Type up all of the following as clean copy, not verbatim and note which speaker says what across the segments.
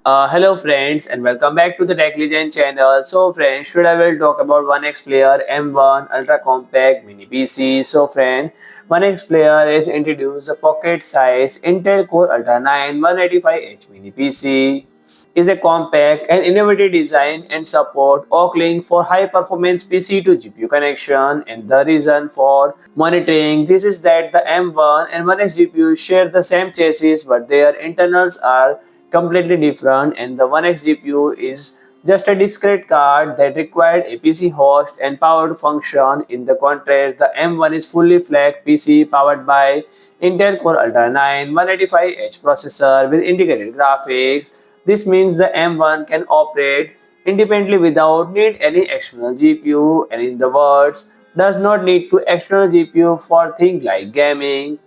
Speaker 1: Hello friends and welcome back to the Tech Legend channel. So friends, today I will talk about OneXPlayer M1 Ultra Compact Mini PC. So friend, OneXPlayer is introduced a pocket size Intel Core Ultra 9 185H Mini PC. Is a compact and innovative design and support Oak-Link for high performance PC to GPU connection, and the reason for monitoring this is that the M1 and 1X GPU share the same chassis but their internals are completely different, and the 1X GPU is just a discrete card that required a PC host and power to function. In the contrast, the M1 is fully fledged PC powered by Intel Core Ultra 9 185H processor with integrated graphics. This means the M1 can operate independently without need any external GPU, and in the words does not need to external GPU for things like gaming.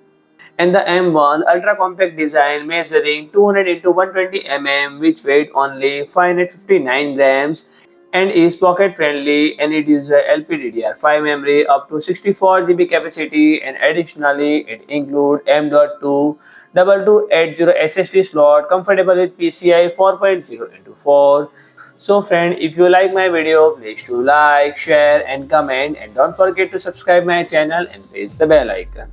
Speaker 1: And the M1 ultra compact design measuring 200 into 120 mm which weight only 559 grams and is pocket friendly, and it uses LPDDR5 memory up to 64 GB capacity, and additionally it includes M.2 2280 SSD slot comfortable with PCI 4.0 into 4. So friend, if you like my video, please do like, share and comment, and don't forget to subscribe my channel and press the bell icon.